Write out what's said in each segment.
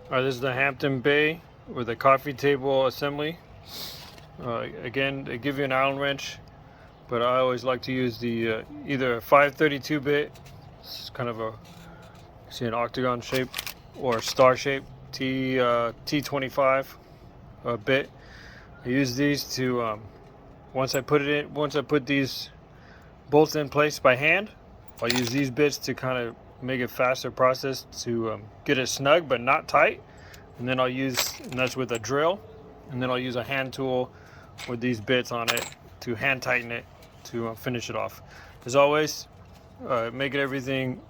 Alright, this is the Hampton bay with a coffee table assembly. Again, they give you an Allen wrench, but I always like to use the either a 532 bit. It's kind of a, see, an octagon shape or star shape T25 bit. I use these to once I put these bolts in place by hand, I'll use these bits to kind of make it faster process to get it snug but not tight. And then and that's with a drill, and then I'll use a hand tool with these bits on it to hand tighten it to finish it off. As always, make everything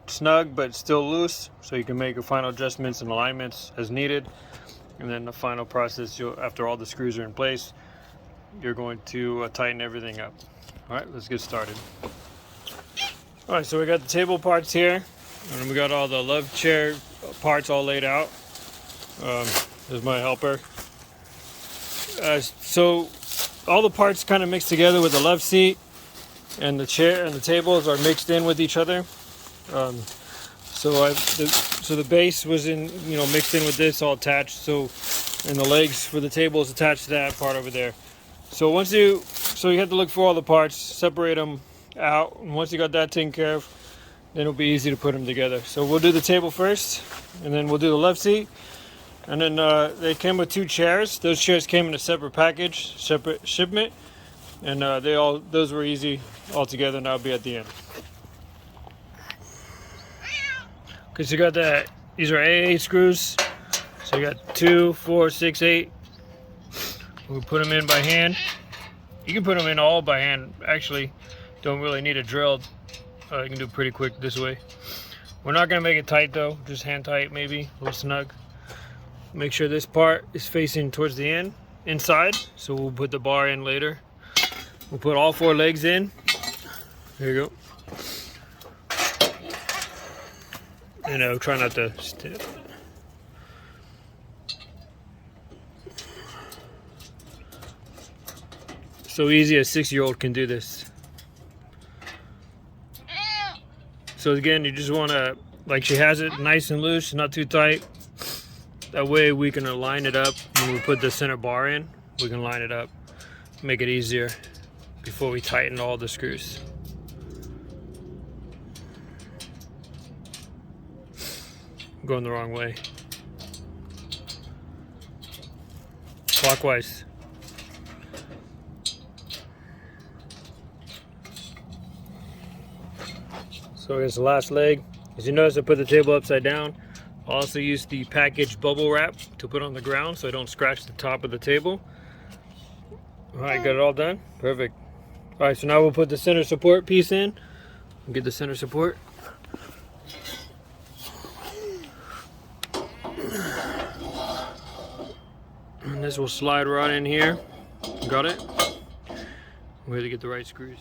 snug but still loose, so you can make your final adjustments and alignments as needed. And then the final process, after all the screws are in place, you're going to tighten everything up. All right, let's get started. All right, so we got the table parts here, and we got all the love chair parts all laid out. There's my helper. So all the parts kind of mixed together with the love seat, and the chair and the tables are mixed in with each other. So the base was mixed in with this, all attached. So, and the legs for the table is attached to that part over there. So you have to look for all the parts, separate them out, and once you got that taken care of, then it'll be easy to put them together. So we'll do the table first, and then we'll do the love seat. And then they came with 2 chairs. Those chairs came in a separate package, separate shipment, and those were easy all together, and that'll be at the end. Because you got that, these are AA screws. So you got 2, 4, 6, 8. We'll put them in by hand. You can put them in all by hand. Actually, don't really need a drill. You can do pretty quick this way. We're not gonna make it tight though, just hand tight maybe, a little snug. Make sure this part is facing towards the inside. So we'll put the bar in later. We'll put all 4 legs in. There you go. And try not to stick. So easy, a 6-year-old can do this. So again, you just want to, like she has it, nice and loose, not too tight. That way we can line it up when we put the center bar in. We can line it up, make it easier before we tighten all the screws. I'm going the wrong way. Clockwise. So here's the last leg. As you notice, I put the table upside down. I also used the packaged bubble wrap to put on the ground so I don't scratch the top of the table. All right, got it all done? Perfect. All right, so now we'll put the center support piece in. Get the center support. And this will slide right in here. Got it? We have to get the right screws.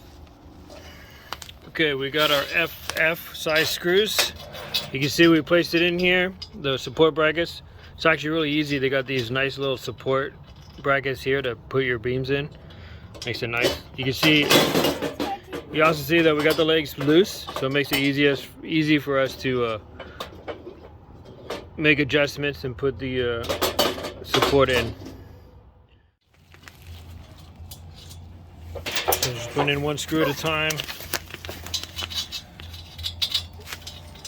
Okay, we got our FF size screws. You can see we placed it in here, the support brackets. It's actually really easy. They got these nice little support brackets here to put your beams in. Makes it nice. You also see that we got the legs loose, so it makes it easy for us to make adjustments and put the support in. So just putting in 1 screw at a time.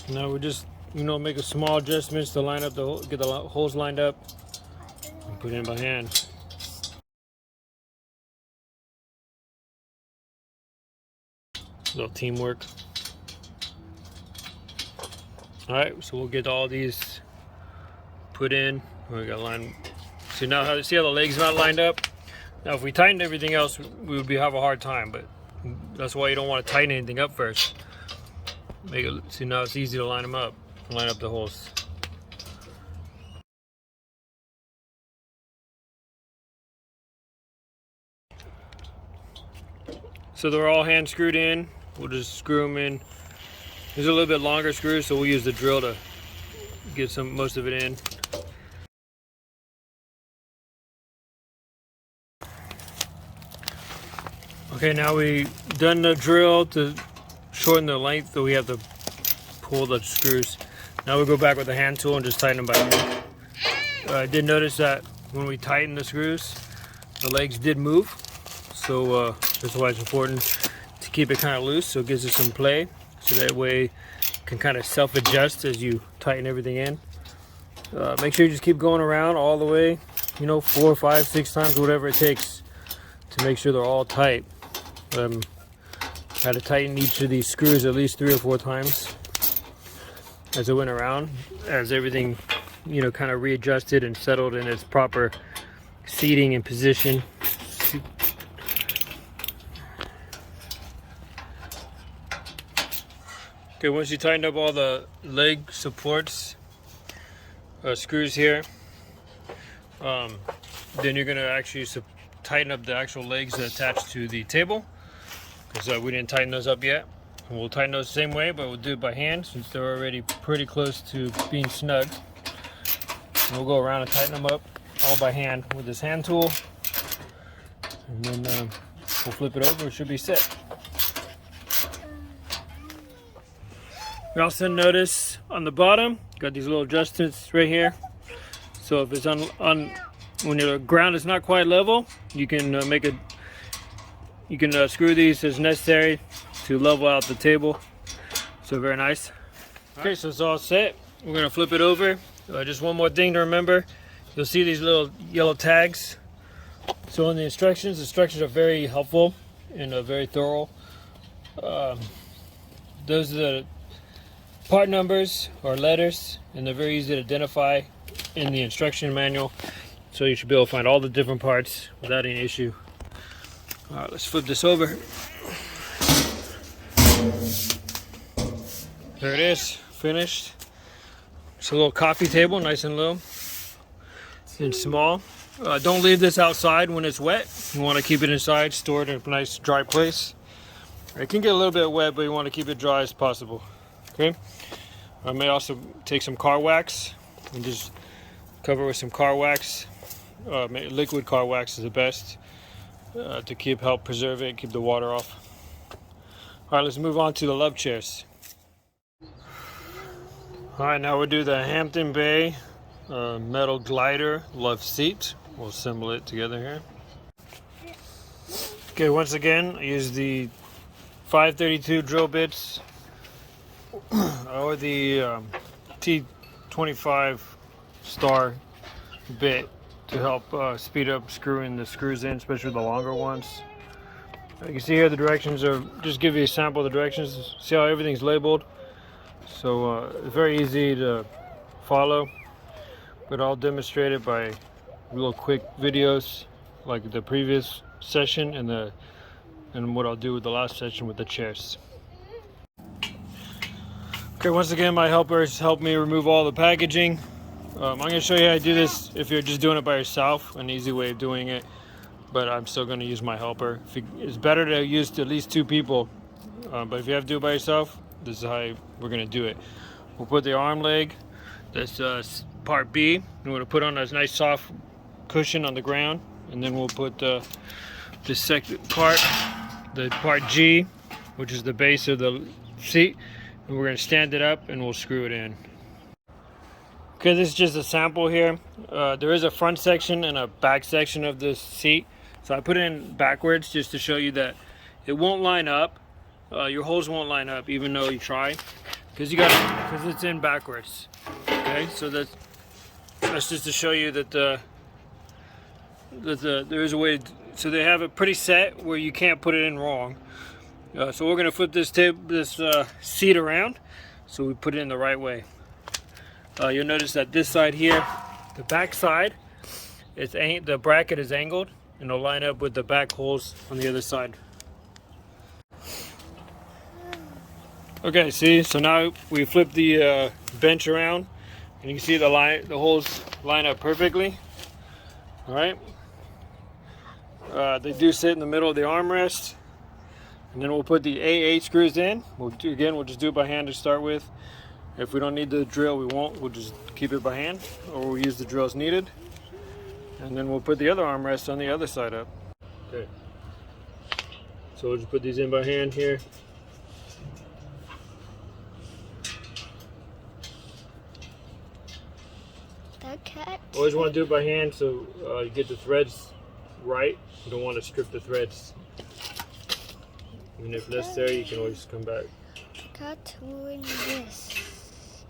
Now we just, make a small adjustments to line up get the holes lined up and put it in by hand. A little teamwork. All right, so we'll get all these put in. We got line. See how the legs not lined up. Now, if we tightened everything else, we would have a hard time. But that's why you don't want to tighten anything up first. See, now it's easy to line them up, line up the holes. So they're all hand screwed in. We'll just screw them in. There's a little bit longer screws, so we'll use the drill to get most of it in. Okay, now we've done the drill to shorten the length, so we have to pull the screws. Now we'll go back with the hand tool and just tighten them by hand. I did notice that when we tighten the screws, the legs did move. So that's why it's important to keep it kind of loose, so it gives it some play. So that way it can kind of self-adjust as you tighten everything in. Make sure you just keep going around all the way, you know, 4, 5, 6 times, whatever it takes to make sure they're all tight. Had to tighten each of these screws at least 3 or 4 times as it went around, as everything, you know, kind of readjusted and settled in its proper seating and position. Okay, once you tighten up all the leg supports, screws here, then you're going to actually tighten up the actual legs that attach to the table, because we didn't tighten those up yet. And we'll tighten those the same way, but we'll do it by hand since they're already pretty close to being snug. And we'll go around and tighten them up all by hand with this hand tool, and then we'll flip it over. It should be set. You also notice on the bottom, got these little adjustments right here. So if it's when your ground is not quite level, you can screw these as necessary to level out the table. So very nice. Okay, so it's all set. We're gonna flip it over. Just one more thing to remember. You'll see these little yellow tags. So in the instructions are very helpful and very thorough. Those are the part numbers or letters, and they're very easy to identify in the instruction manual, so you should be able to find all the different parts without any issue. All right, let's flip this over. There it is, finished. It's a little coffee table, nice and low and small. Don't leave this outside when it's wet. You want to keep it inside, store it in a nice dry place. It can get a little bit wet, but you want to keep it dry as possible. Okay, I may also take some car wax and just cover it with some car wax. Liquid car wax is the best to help preserve it, keep the water off. All right, let's move on to the love chairs. All right, now we'll do the Hampton Bay metal glider love seat. We'll assemble it together here. Okay, once again, I use the 532 drill bits or the T25 star bit to help speed up screwing the screws in, especially the longer ones. You can see here the directions are, just give you a sample of the directions. See how everything's labeled? So it's very easy to follow, but I'll demonstrate it by real quick videos like the previous session and what I'll do with the last session with the chairs. Okay, once again, my helpers help me remove all the packaging. I'm going to show you how to do this if you're just doing it by yourself, an easy way of doing it, but I'm still going to use my helper. It's better to use at least 2 people, but if you have to do it by yourself, this is how we're going to do it. We'll put the arm leg, that's part B, and we're going to put on a nice soft cushion on the ground, and then we'll put the second part, the part G, which is the base of the seat, and we're going to stand it up and we'll screw it in. Okay, this is just a sample here. There is a front section and a back section of this seat, so I put it in backwards just to show you that it won't line up. Your holes won't line up even though you try, because it's in backwards. Okay, so that's just to show you that there is a way so they have it pretty set where you can't put it in wrong. So we're going to flip this seat around so we put it in the right way. You'll notice that this side here, the back side, the bracket is angled, and it'll line up with the back holes on the other side. Okay, see, so now we flip the bench around, and you can see the holes line up perfectly. All right, they do sit in the middle of the armrest, and then we'll put the A8 screws in. We'll just do it by hand to start with. If we don't need the drill, we won't. We'll just keep it by hand, or we'll use the drill as needed. And then we'll put the other armrest on the other side up. Okay. So we'll just put these in by hand here. Okay. Always want to do it by hand so you get the threads right. You don't want to strip the threads. Even if necessary, you can always come back. Cut with this.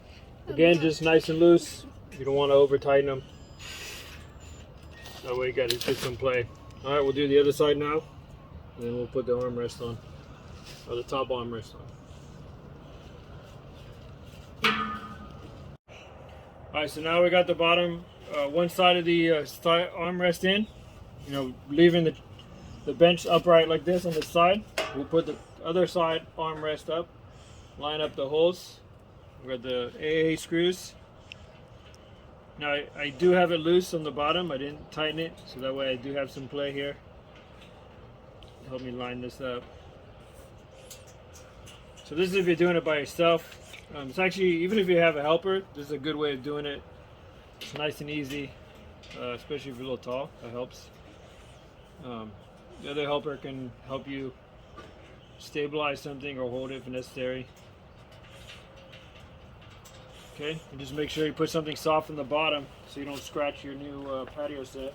Again, just nice and loose. You don't want to over tighten them. That way you got to get some play. All right, we'll do the other side now. And then we'll put the armrest on, or the top armrest on. All right, so now we got the bottom, one side of the armrest in. You know, leaving the bench upright like this on the side. We'll put the other side armrest up, line up the holes. We got the AA screws. Now I do have it loose on the bottom. I didn't tighten it, so that way I do have some play here. Help me line this up. So this is if you're doing it by yourself. It's actually, even if you have a helper, this is a good way of doing it. It's nice and easy, especially if you're a little tall. That helps. The other helper can help you stabilize something or hold it if necessary. Okay, and just make sure you put something soft on the bottom so you don't scratch your new patio set.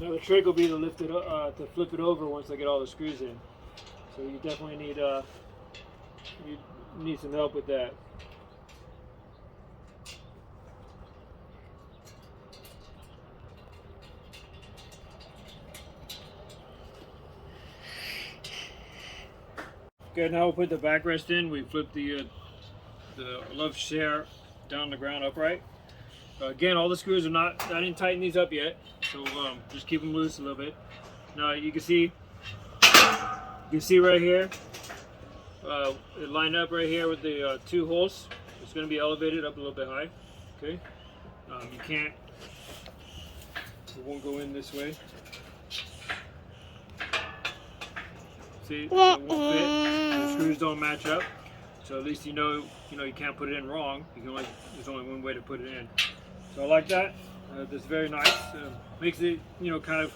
Now the trick will be to lift it, to flip it over once I get all the screws in. So you definitely need some help with that. Okay, now we'll put the backrest in. We flip the love share down the ground upright. Again, all the screws are not, I didn't tighten these up yet, so just keep them loose a little bit. Now you can see right here, it lined up right here with the two holes. It's going to be elevated up a little bit high. Okay, you can't, it won't go in this way. See, it won't fit. The screws don't match up, so at least you know you can't put it in wrong. You can there's only one way to put it in. So I like that. That's very nice. Makes it kind of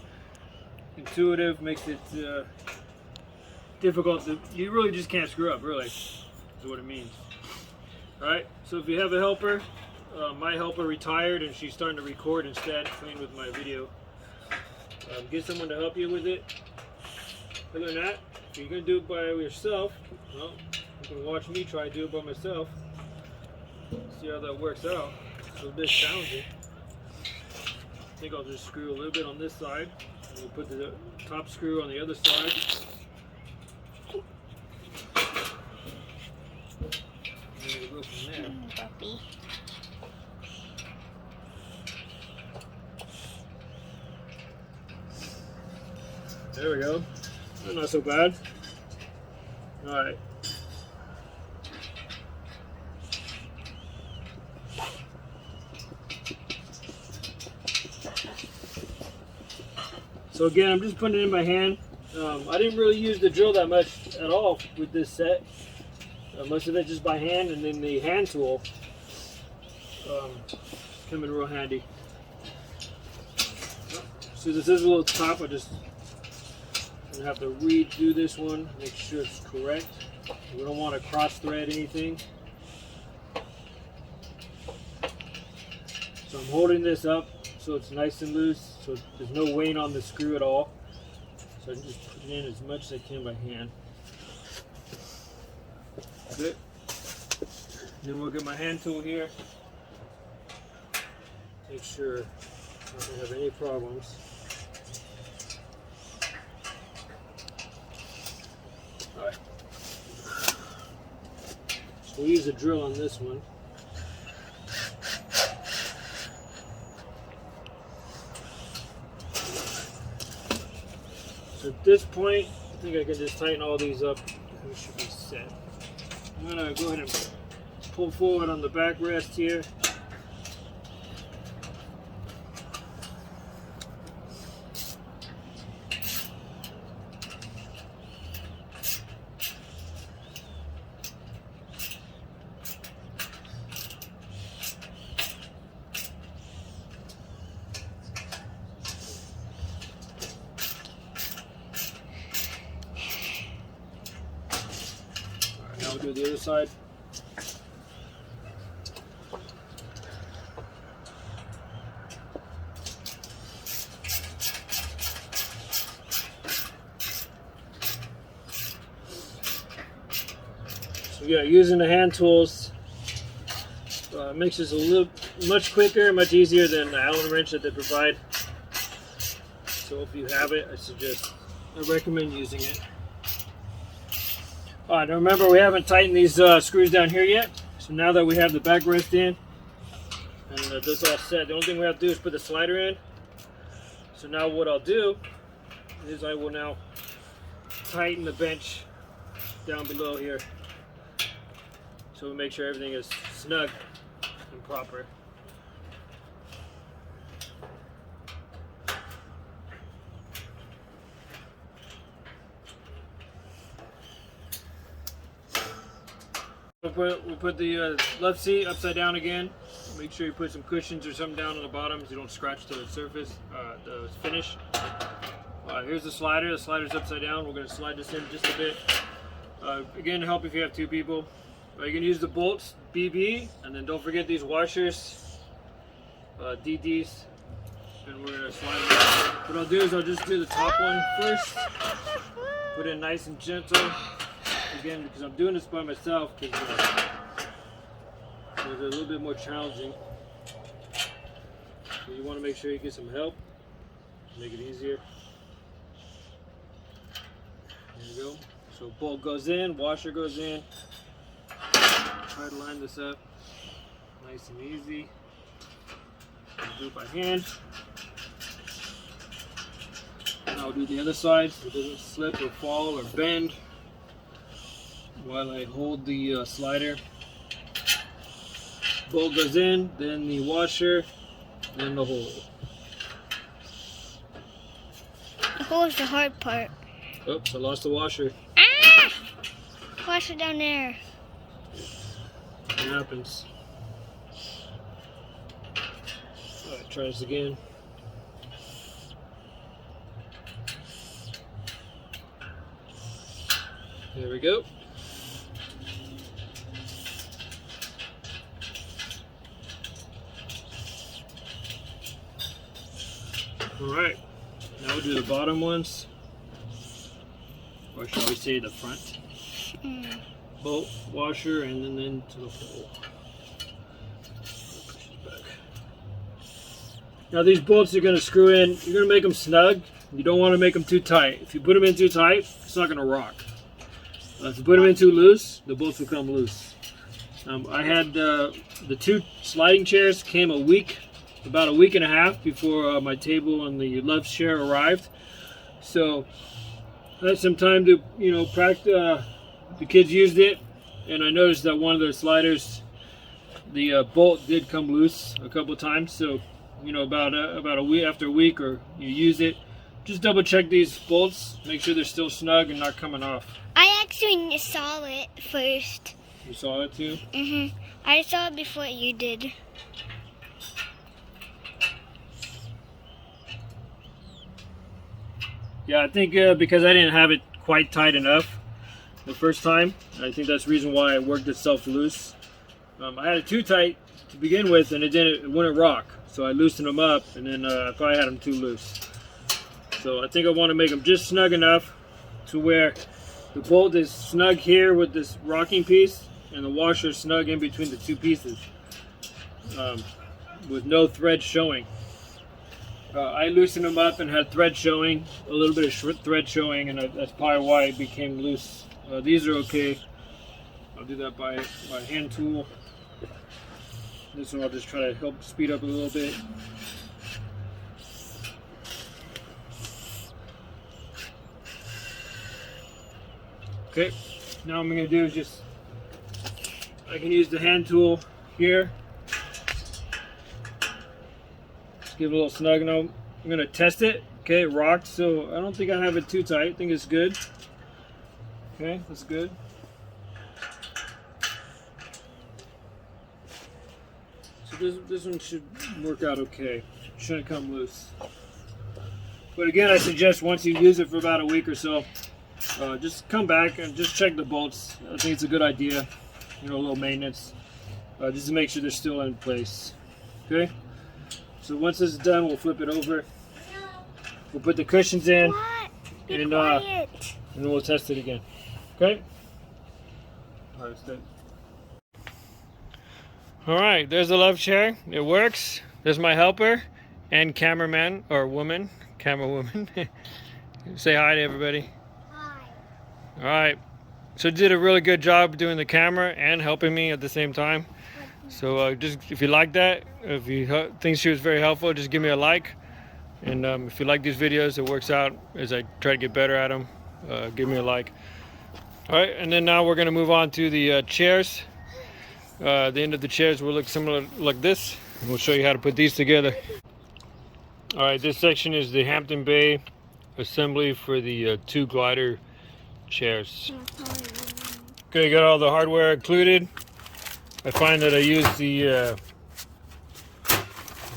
intuitive. Makes it difficult. You really just can't screw up. Really, is what it means. All right. So if you have a helper, my helper retired and she's starting to record instead, playing with my video. Get someone to help you with it. Other than that, if you're going to do it by yourself, well, you can watch me try to do it by myself. See how that works out. It's a bit challenging. I think I'll just screw a little bit on this side. And we'll put the top screw on the other side. And then we'll go from there. Puppy. There we go. Not so bad. Alright. So again, I'm just putting it in my hand. I didn't really use the drill that much at all with this set. Most of it just by hand, and then the hand tool come in real handy. So this is a little tough. I just have to redo this one, make sure it's correct. We don't want to cross thread anything. So I'm holding this up so it's nice and loose, so there's no weight on the screw at all. So I can just put it in as much as I can by hand. Good. Then we'll get my hand tool here. Make sure I don't have any problems. Alright. So we'll use a drill on this one. So at this point, I think I can just tighten all these up and we should be set. I'm going to go ahead and pull forward on the backrest here. Alright, now we'll do the other side. So yeah, using the hand tools makes this much quicker, much easier than the Allen wrench that they provide. So if you have it, I recommend using it. Alright, now remember we haven't tightened these screws down here yet. So now that we have the backrest in and this all set, the only thing we have to do is put the slider in. So now what I'll do is I will now tighten the bench down below here. So we make sure everything is snug and proper. We'll put the left seat upside down again. Make sure you put some cushions or something down on the bottom so you don't scratch the surface, the finish. Here's the slider. The slider's upside down. We're going to slide this in just a bit. Again, to help if you have two people. You can use the bolts, BB, and then don't forget these washers, DDs, and we're going to slide them out. What I'll do is I'll just do the top one first. Put it nice and gentle. Again, because I'm doing this by myself, because it's a little bit more challenging. So you want to make sure you get some help, make it easier. There you go. So bolt goes in, washer goes in. Try to line this up nice and easy. Do it by hand. And I'll do the other side so it doesn't slip or fall or bend while I hold the slider. Bolt goes in, then the washer, then the hole. The hole is the hard part. Oops, I lost the washer. Ah! Washer down there. It happens. Alright, try this again. There we go. Alright, now we'll do the bottom ones. Or shall we say the front? Bolt, washer, and then into the hole. Push it back. Now these bolts are going to screw in. You're going to make them snug. You don't want to make them too tight. If you put them in too tight, it's not going to rock. If you put them in too loose, the bolts will come loose. I had the two sliding chairs came about a week and a half before my table and the love chair arrived. So I had some time to, practice. The kids used it, and I noticed that one of the sliders, the bolt did come loose a couple times. So, about a week after a week, or you use it, just double check these bolts, make sure they're still snug and not coming off. I actually saw it first. You saw it too? Mhm. I saw it before you did. Yeah, I think because I didn't have it quite tight enough the first time, I think that's the reason why it worked itself loose. I had it too tight to begin with, and it wouldn't rock. So I loosened them up, and then I probably had them too loose. So I think I want to make them just snug enough to where the bolt is snug here with this rocking piece, and the washer is snug in between the two pieces, with no thread showing. I loosened them up and had thread showing, a little bit of thread showing, and that's probably why it became loose. These are okay. I'll do that by hand tool. This one I'll just try to help speed up a little bit. Okay, now what I'm going to do is I can use the hand tool here. Just give it a little snug. Now I'm going to test it. Okay, it rocked, so I don't think I have it too tight. I think it's good. Okay, that's good. So this one should work out okay. Shouldn't come loose. But again, I suggest once you use it for about a week or so, just come back and just check the bolts. I think it's a good idea. You know, a little maintenance, just to make sure they're still in place. Okay. So once this is done, we'll flip it over. We'll put the cushions in, and then we'll test it again. Okay. All right, stay. All right, there's the love chair. It works. There's my helper and cameraman or woman, camera woman. Say hi to everybody. Hi. All right. So did a really good job doing the camera and helping me at the same time. So just if you like that, if you think she was very helpful, just give me a like. And if you like these videos, it works out as I try to get better at them. Give me a like. All right, and then now we're going to move on to the chairs. The end of the chairs will look similar like this. And we'll show you how to put these together. All right, this section is the Hampton Bay assembly for the 2 glider chairs. Okay, got all the hardware included. I find that I use the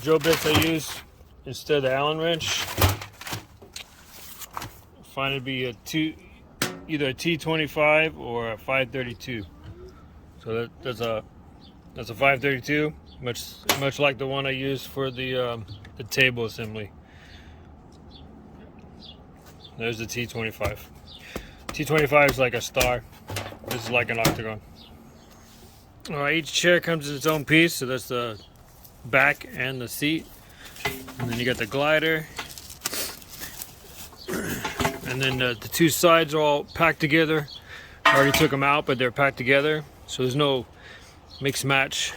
drill bits I use instead of the Allen wrench. I find it to be either a T25 or a 532. So that's a 532, much like the one I use for the table assembly. There's the T25. T25 is like a star. This is like an octagon. Alright, each chair comes in its own piece, so that's the back and the seat. And then you got the glider. And then the 2 sides are all packed together. I already took them out, but they're packed together. So there's no mix match.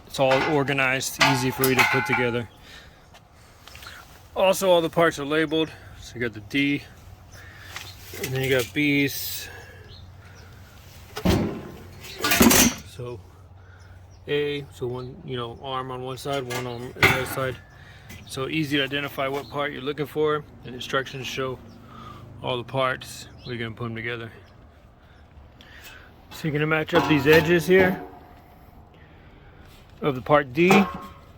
It's all organized, easy for you to put together. Also, all the parts are labeled. So you got the D, and then you got B's. So A, so one, arm on one side, one on the other side. So easy to identify what part you're looking for, and instructions show all the parts. We're gonna put them together. So you're gonna match up these edges here of the part D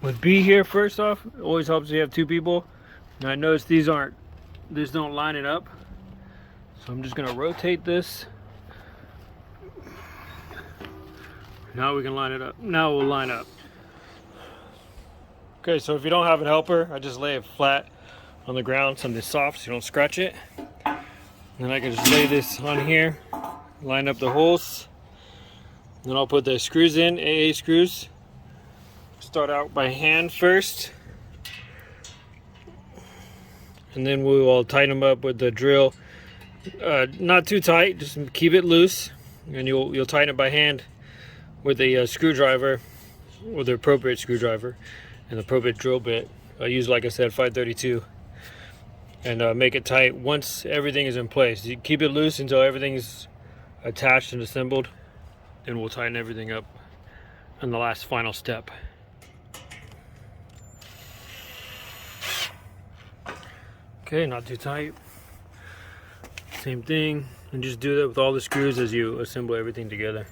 with B here. First off, it always helps if you have 2 people. Now I notice these don't line it up, so I'm just gonna rotate this. Now we can line it up. Now we'll line up. Okay, so if you don't have a helper, I just lay it flat on the ground, something soft so you don't scratch it. Then I can just lay this on here, line up the holes. Then I'll put the screws in, AA screws. Start out by hand first. And then we will tighten them up with the drill. Not too tight, just keep it loose. And you'll tighten it by hand with a screwdriver, with the appropriate screwdriver and the appropriate drill bit. I use, like I said, 532, and make it tight once everything is in place. You keep it loose until everything's attached and assembled, then we'll tighten everything up in the last final step. Okay, not too tight. Same thing, and just do that with all the screws as you assemble everything together.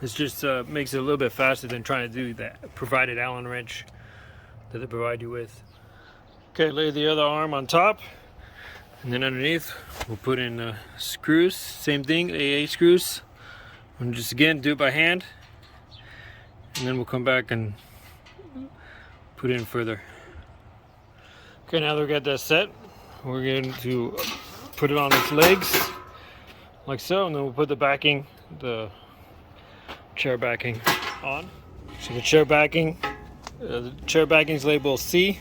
This just makes it a little bit faster than trying to do that provided Allen wrench that they provide you with. Okay, lay the other arm on top, and then underneath we'll put in screws. Same thing, AA screws. And just again do it by hand, and then we'll come back and put in further. Okay, now that we got that set, we're going to put it on its legs like so, and then we'll put the backing, the chair backing on. So the chair backing is labeled C.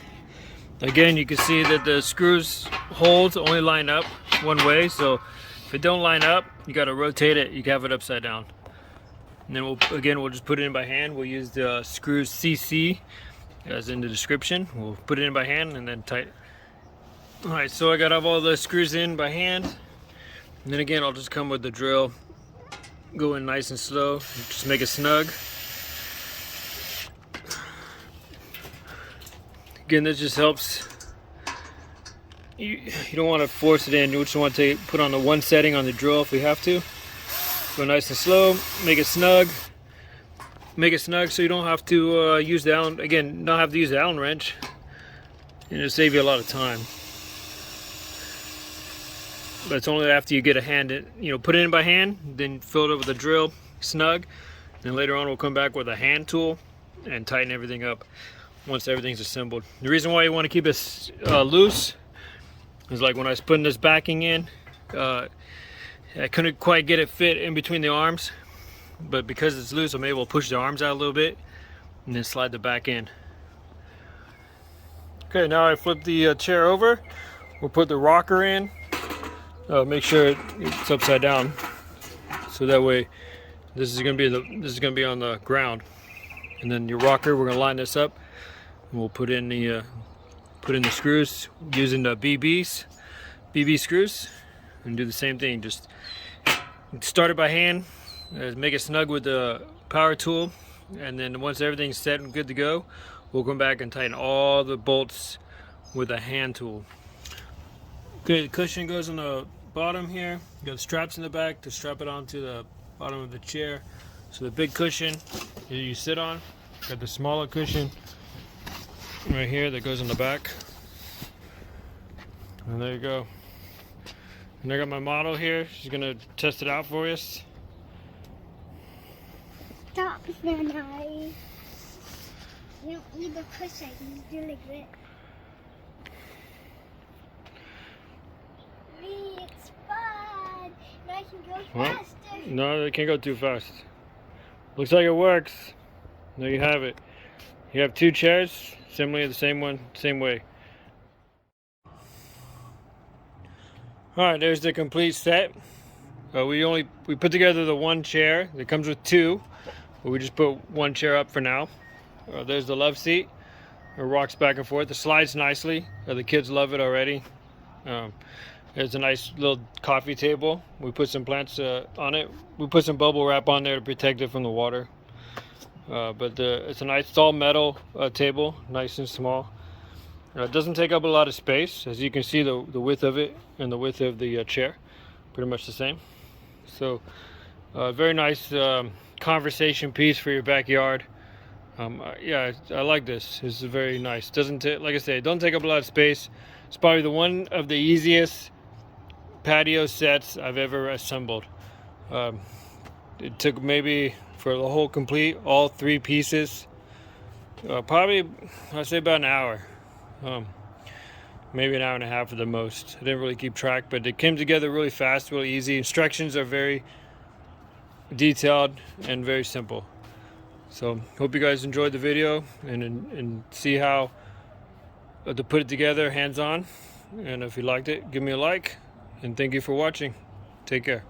Again, you can see that the screws holes only line up one way, so if it don't line up, you got to rotate it. You can have it upside down. And then we'll just put it in by hand. We'll use the screws CC as in the description. We'll put it in by hand and then tighten. Alright, so I got all the screws in by hand, and then again I'll just come with the drill, go in nice and slow, just make it snug. Again, this just helps. You don't want to force it in, you just want to put on the one setting on the drill if we have to. Go nice and slow, make it snug. Make it snug so you don't have to use the Allen, again, not have to use the Allen wrench, and it'll save you a lot of time. but it's only after you get a hand, put it in by hand, then fill it up with a drill, snug. Then later on we'll come back with a hand tool and tighten everything up once everything's assembled. The reason why you want to keep it loose is like when I was putting this backing in, I couldn't quite get it fit in between the arms, but because it's loose I'm able to push the arms out a little bit and then slide the back in. Okay, now I flip the chair over. We'll put the rocker in. Make sure it's upside down, so that way this is gonna be on the ground. And then your rocker, we're gonna line this up, and we'll put in the screws using the BB screws, and do the same thing. Just start it by hand, make it snug with the power tool, and then once everything's set and good to go, we'll come back and tighten all the bolts with a hand tool. Okay, the cushion goes on the bottom here. You got the straps in the back to strap it onto the bottom of the chair. So the big cushion you sit on, got the smaller cushion right here that goes on the back. And there you go. And I got my model here. She's gonna test it out for us. Stop, Nanai. You don't need the cushion, you do like this. It's fun. Now I can go faster. No, it can't go too fast. Looks like it works. There you have it. You have two chairs, similarly the same way. Alright, there's the complete set. We put together the one chair. It comes with two, but we just put one chair up for now. There's the love seat. It rocks back and forth. It slides nicely. The kids love it already. There's a nice little coffee table. We put some plants on it. We put some bubble wrap on there to protect it from the water. It's a nice, it's all metal table, nice and small. It doesn't take up a lot of space. As you can see, the width of it and the width of the chair, pretty much the same. So, very nice conversation piece for your backyard. Yeah, I like this. This is very nice. Doesn't like I say, it doesn't take up a lot of space. It's probably one of the easiest patio sets I've ever assembled. It took maybe for the whole complete, all three pieces, probably I'd say about an hour, maybe an hour and a half at the most. I didn't really keep track, but it came together really fast, really easy. Instructions are very detailed and very simple. So hope you guys enjoyed the video and see how to put it together hands-on. And if you liked it, give me a like, and thank you for watching. Take care.